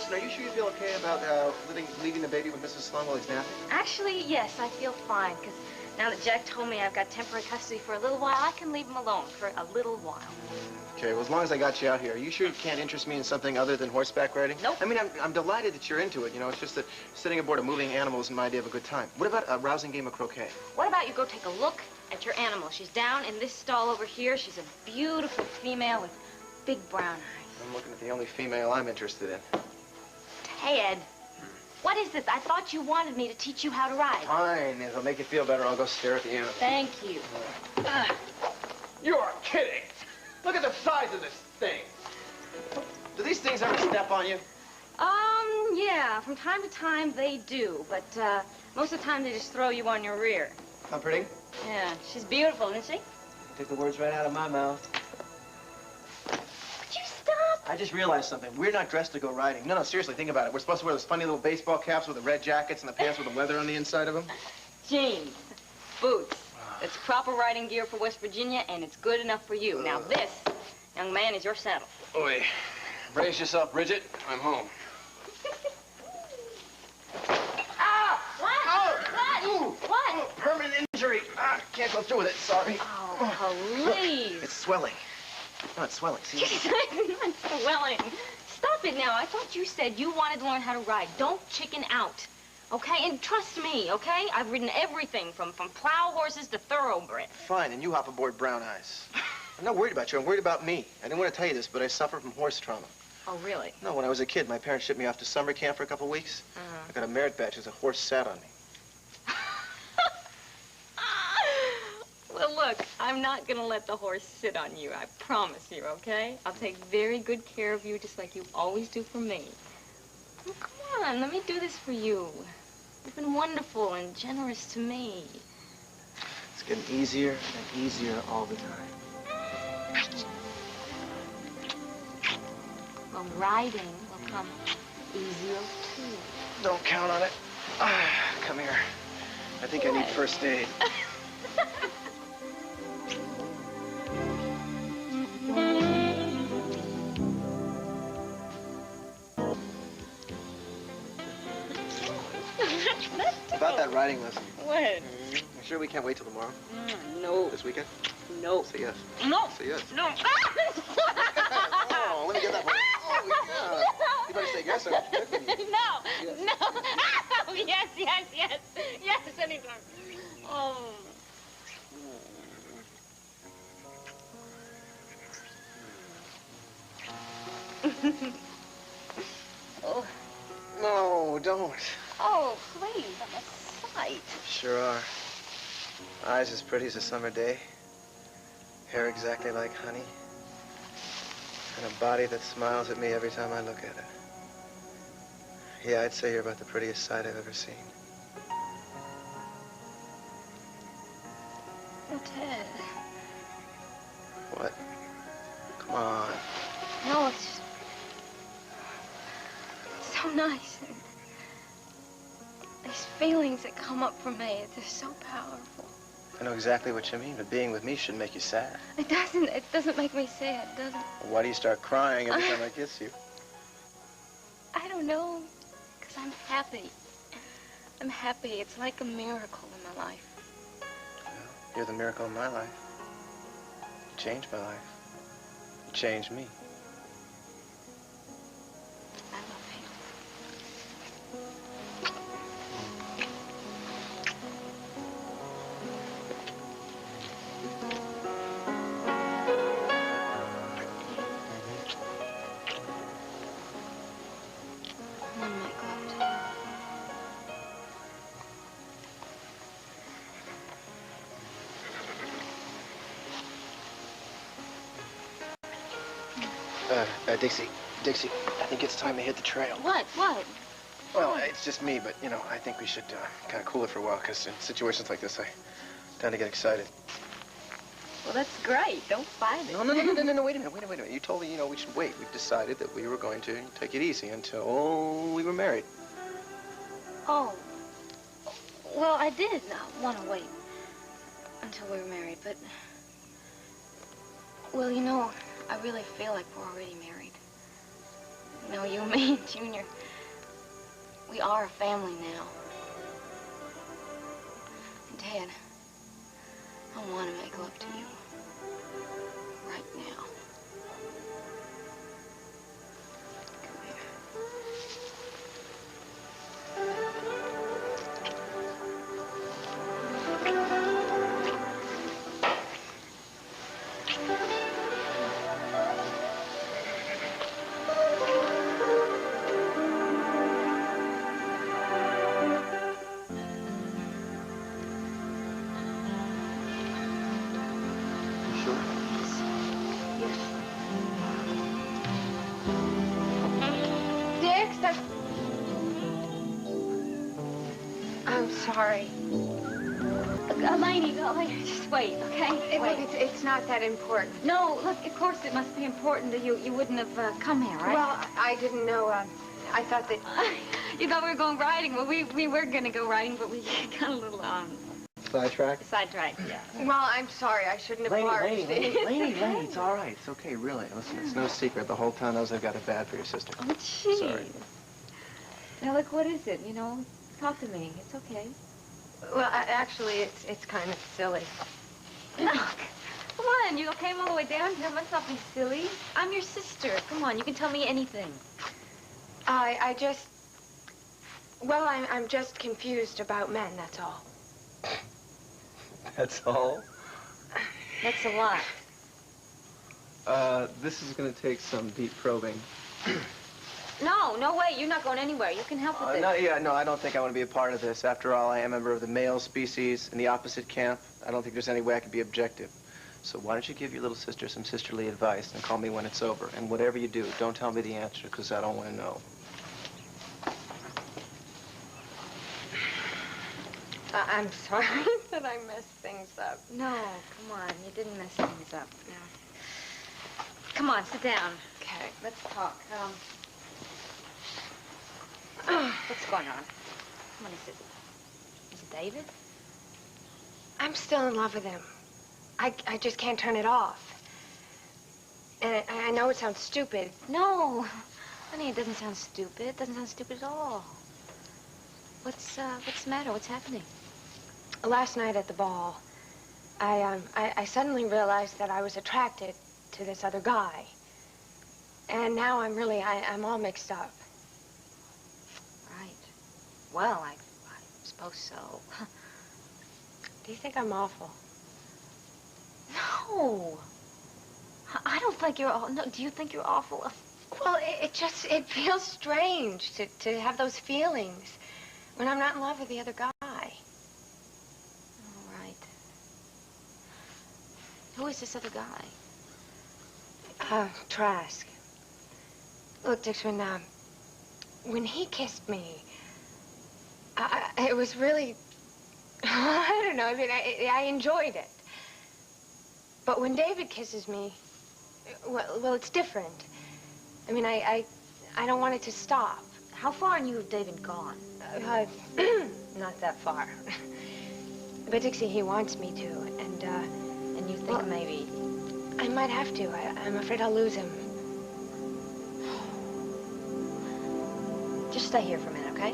listen, are you sure you feel okay about leaving the baby with Mrs. Sloan while he's napping? Actually, yes, I feel fine, because now that Jack told me I've got temporary custody for a little while, I can leave him alone for a little while. Okay, well, as long as I got you out here, are you sure you can't interest me in something other than horseback riding? Nope. I mean, I'm delighted that you're into it, you know. It's just that sitting aboard a moving animal isn't my idea of a good time. What about a rousing game of croquet? What about you go take a look at your animal? She's down in this stall over here. She's a beautiful female with big brown eyes. I'm looking at the only female I'm interested in. Ted, what is this? I thought you wanted me to teach you how to ride. Fine. If it'll make you feel better, I'll go stare at the animal. Thank you. You are kidding. Look at the size of this thing. Do these things ever step on you? Yeah, from time to time they do, but most of the time they just throw you on your rear. How pretty? Yeah, she's beautiful, isn't she? Take the words right out of my mouth. Would you stop? I just realized something. We're not dressed to go riding. No, seriously, think about it. We're supposed to wear those funny little baseball caps with the red jackets and the pants with the leather on the inside of them. Jeans, boots. It's proper riding gear for West Virginia, and it's good enough for you. Now this, young man, is your saddle. Oi, brace yourself, Bridget. I'm home. What? Permanent injury. Can't go through with it. Sorry. Oh, please. It's swelling. No, it's swelling. See? It's not swelling. Stop it now. I thought you said you wanted to learn how to ride. Don't chicken out. Okay? And trust me, okay? I've ridden everything from plow horses to thoroughbred. Fine, and you hop aboard Brown Eyes. I'm not worried about you. I'm worried about me. I didn't want to tell you this, but I suffer from horse trauma. Oh, really? No, when I was a kid, my parents shipped me off to summer camp for a couple weeks. I got a merit badge as a horse sat on me. Well, look, I'm not going to let the horse sit on you. I promise you, okay? I'll take very good care of you, just like you always do for me. Oh, come on, let me do this for you. You've been wonderful and generous to me. It's getting easier and easier all the time. Well, riding will come easier, too. Don't count on it. Come here. I think I need first aid. About that riding lesson. What? You sure we can't wait till tomorrow? No. This weekend? No. Say yes. No. Say yes. No. Oh, let me get that one. Oh, yeah. You better say yes or no. No. Yes. No. Oh, yes, yes, yes. Yes, anytime. Oh. Oh. No, don't. Oh, please, I'm a sight. Sure are. Eyes as pretty as a summer day. Hair exactly like honey. And a body that smiles at me every time I look at it. Yeah, I'd say you're about the prettiest sight I've ever seen. Oh, Ted. What? Come on. No, it's just so nice. And these feelings that come up for me, they're so powerful. I know exactly what you mean, but being with me shouldn't make you sad. It doesn't make me sad, does it? Well, why do you start crying every time I kiss you? I don't know, because I'm happy. I'm happy. It's like a miracle in my life. Well, you're the miracle in my life. You changed my life. You changed me. I love you. Oh, my God. Dixie, I think it's time to hit the trail. What? Well, it's just me, but, you know, I think we should kind of cool it for a while, because in situations like this, I tend to get excited. Well, that's great. Don't fight it. No, wait a minute. You told me, you know, we should wait. We've decided that we were going to take it easy until we were married. Oh. Well, I did not want to wait until we were married, but... Well, you know, I really feel like we're already married. You know, you and me, Junior, we are a family now. And Dad, I want to make love to you right now. Come here. I'm sorry. Lainey, just wait, okay? Look, it's not that important. No, look, of course it must be important that you wouldn't have come here, right? Well, I didn't know. I thought that... You thought we were going riding. Well, we were going to go riding, but we got a little, Sidetracked? sidetracked, yeah. Well, I'm sorry. I shouldn't have barked. Lady, it's all right. It's okay, really. Listen, it's no secret. The whole town knows I've got it bad for your sister. Oh, gee. Sorry. Now, look, what is it, you know? Talk to me. It's okay. Well, actually, it's kind of silly. No, come on. You came all the way down here. Must not be silly. I'm your sister. Come on. You can tell me anything. I just... Well, I'm just confused about men, that's all. That's all? That's a lot. This is going to take some deep probing. No way. You're not going anywhere. You can help with this. No, I don't think I want to be a part of this. After all, I am a member of the male species in the opposite camp. I don't think there's any way I could be objective. So why don't you give your little sister some sisterly advice and call me when it's over. And whatever you do, don't tell me the answer, because I don't want to know. I'm sorry that I messed things up. No, come on. You didn't mess things up. No. Come on, sit down. Okay. Let's talk. What's going on? Come on, is it David? I'm still in love with him. I just can't turn it off. And I know it sounds stupid. No. Honey, it doesn't sound stupid. It doesn't sound stupid at all. What's the matter? What's happening? Last night at the ball, I suddenly realized that I was attracted to this other guy. And now I'm all mixed up. Right. Well, I suppose so. Do you think I'm awful? No. I don't think you're awful. No, do you think you're awful? Well, it feels strange to have those feelings when I'm not in love with the other guy. All right. Who is this other guy? Trask. Look, Dix, when he kissed me, it was really, I don't know, I mean, I enjoyed it. But when David kisses me, well, it's different. I mean, I don't want it to stop. How far and you have David gone? Not that far. But Dixie, he wants me to, And you think maybe... I might have to. I'm afraid I'll lose him. Just stay here for a minute, okay?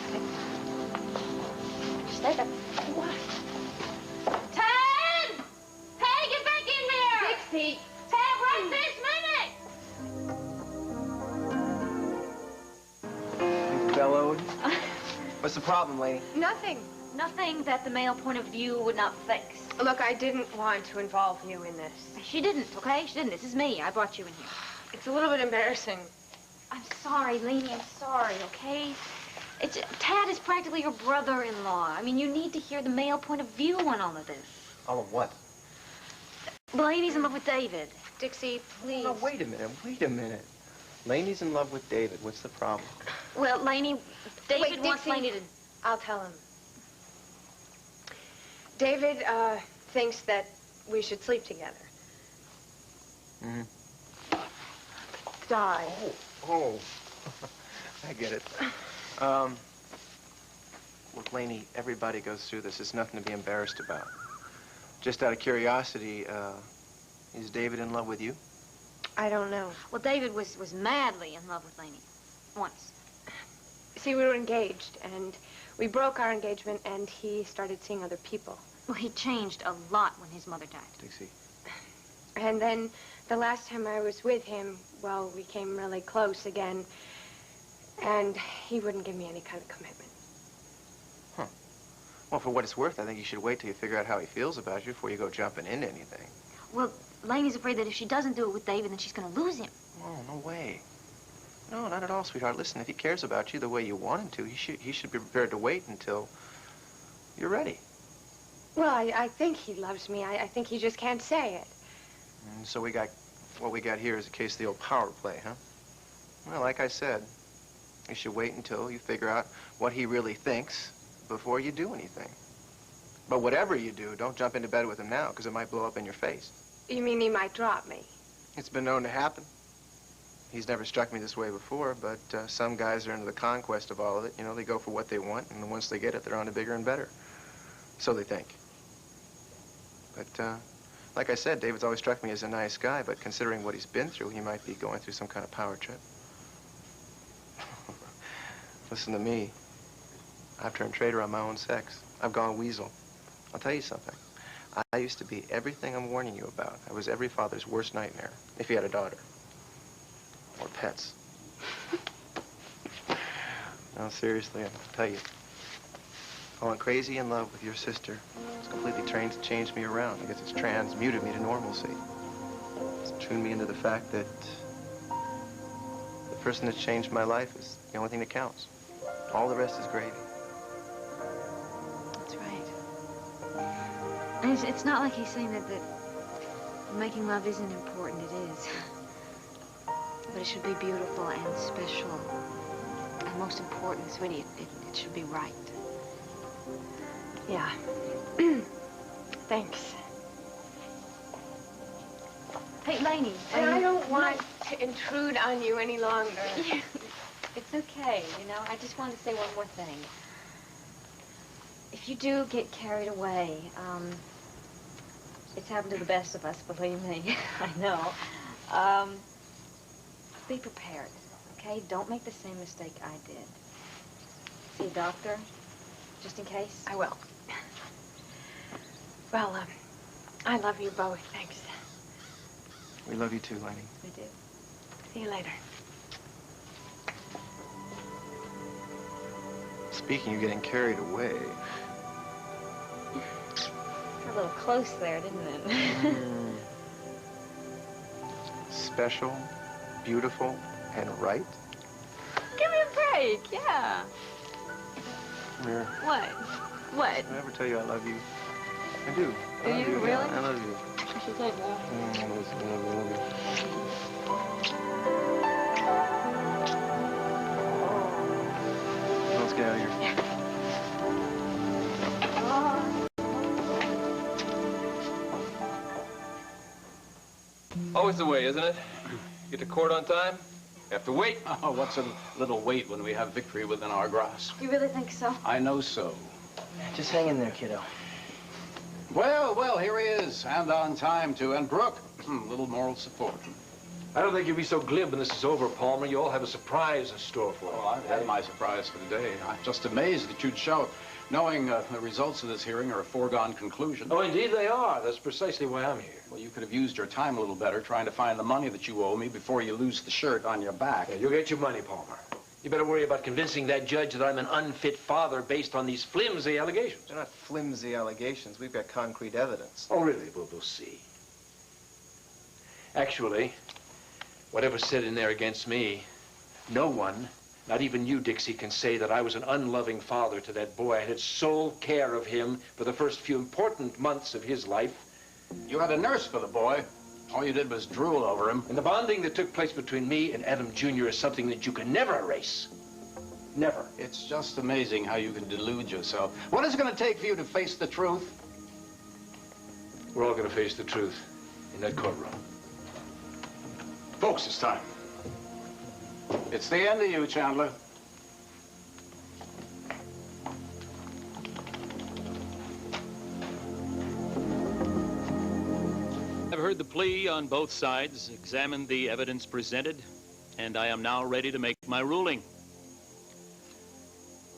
Okay. Just stay there. What? Ted! Hey, get back in there! Dixie! Ted, right this minute! You bellowed. What's the problem, lady? Nothing. Nothing that the male point of view would not fix. Look, I didn't want to involve you in this. She didn't, okay? She didn't. This is me. I brought you in here. It's a little bit embarrassing. I'm sorry, Lainey. I'm sorry, okay? Tad is practically your brother-in-law. I mean, you need to hear the male point of view on all of this. All of what? Lainey's in love with David. Dixie, please. No, wait a minute. Lainey's in love with David. What's the problem? Well, David wants Dixie, Lainey to... I'll tell him. David, thinks that we should sleep together. Mm-hmm. Die. Oh. I get it. Look, Lainey, everybody goes through this. It's nothing to be embarrassed about. Just out of curiosity, is David in love with you? I don't know. Well, David was madly in love with Lainey. Once. See, we were engaged, and we broke our engagement, and he started seeing other people. Well, he changed a lot when his mother died. Dixie. And then the last time I was with him, well, we came really close again, and he wouldn't give me any kind of commitment. Huh. Well, for what it's worth, I think you should wait till you figure out how he feels about you before you go jumping into anything. Well, Lainey's afraid that if she doesn't do it with David, then she's going to lose him. Oh, no way. No, not at all, sweetheart. Listen, if he cares about you the way you want him to, he should be prepared to wait until you're ready. Well, I think he loves me. I think he just can't say it. And so what we got here is a case of the old power play, huh? Well, like I said, you should wait until you figure out what he really thinks before you do anything. But whatever you do, don't jump into bed with him now, because it might blow up in your face. You mean he might drop me? It's been known to happen. He's never struck me this way before, but some guys are into the conquest of all of it. You know, they go for what they want, and once they get it, they're on to bigger and better. So they think. But, like I said, David's always struck me as a nice guy, but considering what he's been through, he might be going through some kind of power trip. Listen to me. I've turned traitor on my own sex. I've gone weasel. I'll tell you something. I used to be everything I'm warning you about. I was every father's worst nightmare, if he had a daughter. Or pets. No, seriously, I'll tell you. I went crazy in love with your sister. It's completely trained to change me around. I guess it's transmuted me to normalcy. It's tuned me into the fact that the person that's changed my life is the only thing that counts. All the rest is gravy. That's right. And it's not like he's saying that making love isn't important. It is. But it should be beautiful and special. And most important, sweetie, it should be right. Yeah. Thanks. Hey, Lainey. I don't want to intrude on you any longer. It's okay, you know. I just wanted to say one more thing. If you do get carried away, it's happened to the best of us, believe me. I know. Be prepared, okay? Don't make the same mistake I did. See a doctor, just in case? I will. Well, I love you both. Thanks. We love you too, Lainey. We do. See you later. Speaking of getting carried away. Got a little close there, didn't it? Special, beautiful, and right? Give me a break, yeah. Here. What? What? Did I ever tell you I love you? I do. Do you really? I love you. I should say that. I love you. I love you. Let's get out of here. Always the way, isn't it? Get to court on time, you have to wait. Oh, what's a little wait when we have victory within our grasp? You really think so? I know so. Just hang in there, kiddo. Well, here he is, and on time, too. And Brooke, little moral support. I don't think you'll be so glib when this is over, Palmer. You all have a surprise in store for you. Oh, I've had my surprise for the day. I'm just amazed that you'd show it, knowing the results of this hearing are a foregone conclusion. Oh, indeed they are. That's precisely why I'm here. Well, you could have used your time a little better trying to find the money that you owe me before you lose the shirt on your back. Yeah, you'll get your money, Palmer. You better worry about convincing that judge that I'm an unfit father based on these flimsy allegations. They're not flimsy allegations. We've got concrete evidence. Oh, really? We'll see. Actually, whatever's said in there against me, no one, not even you, Dixie, can say that I was an unloving father to that boy. I had sole care of him for the first few important months of his life. You had a nurse for the boy. All you did was drool over him. And the bonding that took place between me and Adam Jr. is something that you can never erase. Never. It's just amazing how you can delude yourself. What is it going to take for you to face the truth? We're all going to face the truth in that courtroom. Folks, it's time. It's the end of you, Chandler. I've heard heard the plea on both sides, examined the evidence presented, and I am now ready to make my ruling.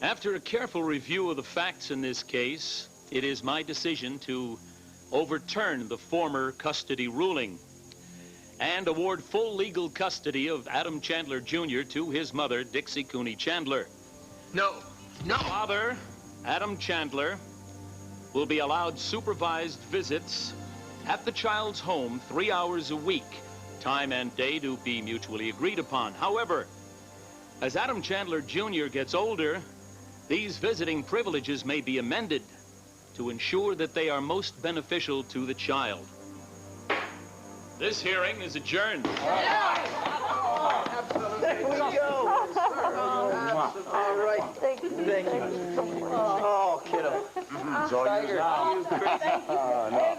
After a careful review of the facts in this case, it is my decision to overturn the former custody ruling and award full legal custody of Adam Chandler Jr. to his mother, Dixie Cooney Chandler. No, no. Father, Adam Chandler, will be allowed supervised visits at the child's home 3 hours a week, time and day to be mutually agreed upon. However, as Adam Chandler Jr. gets older, these visiting privileges may be amended to ensure that they are most beneficial to the child. This hearing is adjourned. There we go. All right. Thank you. Oh, kiddo. It's all yours now.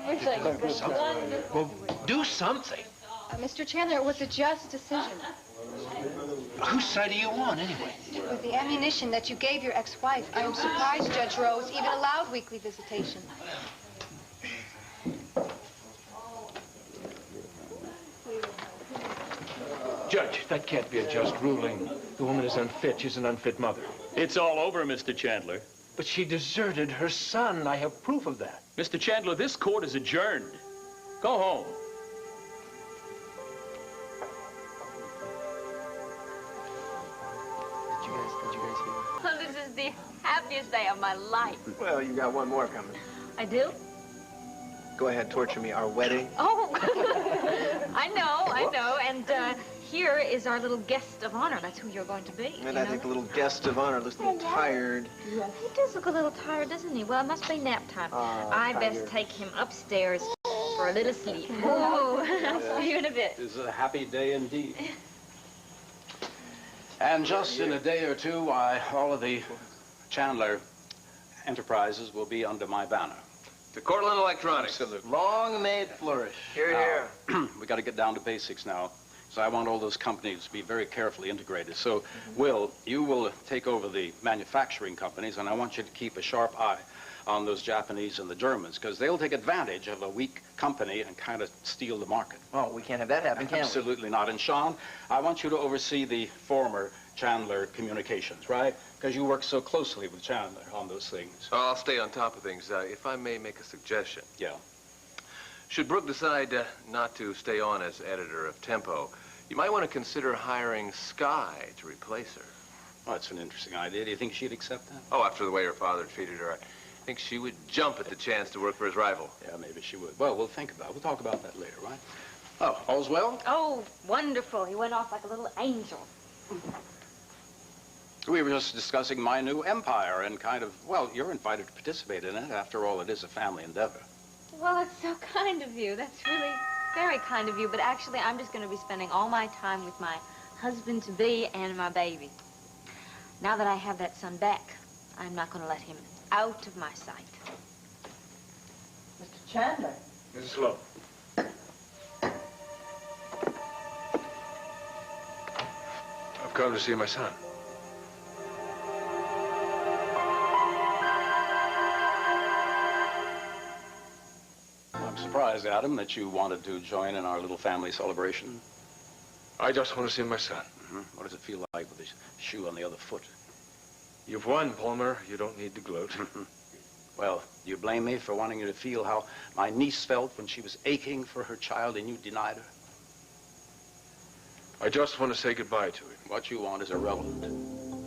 Everything's wonderful. Well, do something. Mr. Chandler, it was a just decision. Whose side are you on, anyway? With the ammunition that you gave your ex-wife, I am surprised Judge Rose even allowed weekly visitation. Judge, that can't be a just ruling. The woman is unfit. She's an unfit mother. It's all over, Mr. Chandler. But she deserted her son. I have proof of that. Mr. Chandler, this court is adjourned. Go home. Did you guys hear that? Oh, this is the happiest day of my life. Well, you got one more coming. I do? Go ahead, torture me. Our wedding. Oh, I know. And here is our little guest of honor. That's who you're going to be. And I think the little guest of honor looks a little tired. He does look a little tired, doesn't he? Well, it must be nap time. I best take him upstairs for a little sleep. Oh, I'll see you in a bit. This is a happy day indeed. And just in a day or two, why, all of the Chandler enterprises will be under my banner. To Cortland Electronics. Absolutely. Long may it flourish. Here. We got to get down to basics now. So I want all those companies to be very carefully integrated. So, Will, you will take over the manufacturing companies, and I want you to keep a sharp eye on those Japanese and the Germans, because they'll take advantage of a weak company and kind of steal the market. Oh, we can't have that happen, can we? Absolutely not. And Sean, I want you to oversee the former Chandler communications, right? Because you work so closely with Chandler on those things. I'll stay on top of things. If I may make a suggestion. Yeah. Should Brooke decide not to stay on as editor of Tempo, you might want to consider hiring Sky to replace her. Oh, that's an interesting idea. Do you think she'd accept that? Oh, after the way her father treated her, I think she would jump at the chance to work for his rival. Yeah, maybe she would. Well, we'll think about it. We'll talk about that later, right? Oh, all's well? Oh, wonderful. He went off like a little angel. We were just discussing my new empire and kind of, well, you're invited to participate in it. After all, it is a family endeavor. Well, that's so kind of you. That's really very kind of you. But actually, I'm just going to be spending all my time with my husband-to-be and my baby. Now that I have that son back, I'm not going to let him out of my sight. Mr. Chandler. Mrs. Lowe. I've come to see my son. I'm surprised, Adam, that you wanted to join in our little family celebration. I just want to see my son. What does it feel like with his shoe on the other foot? You've won, Palmer. You don't need to gloat. Well, do you blame me for wanting you to feel how my niece felt when she was aching for her child and you denied her? I just want to say goodbye to him. What you want is irrelevant.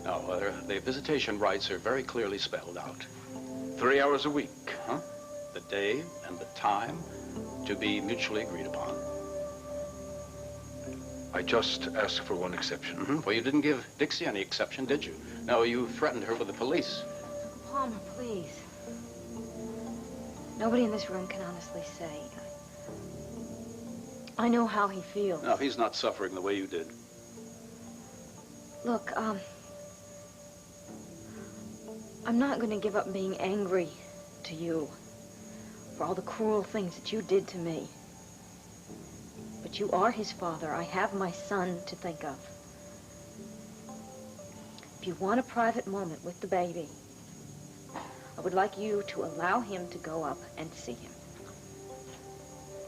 No, the visitation rights are very clearly spelled out. 3 hours a week. Huh? The day and the time to be mutually agreed upon. I just ask for one exception. Well, you didn't give Dixie any exception, did you? No, you threatened her with the police. Palmer, please. Nobody in this room can honestly say. I know how he feels. No, he's not suffering the way you did. Look, I'm not going to give up being angry to you for all the cruel things that you did to me. But you are his father. I have my son to think of. If you want a private moment with the baby, I would like you to allow him to go up and see him.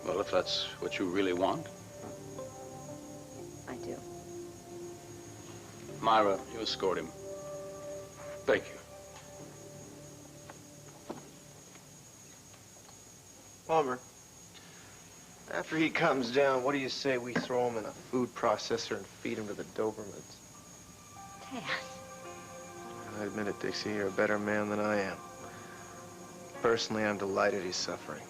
Well, if that's what you really want. I do. Myra, you escort him. Thank you. Palmer, after he comes down, what do you say we throw him in a food processor and feed him to the Dobermans? Ted. I admit it, Dixie, you're a better man than I am. Personally, I'm delighted he's suffering.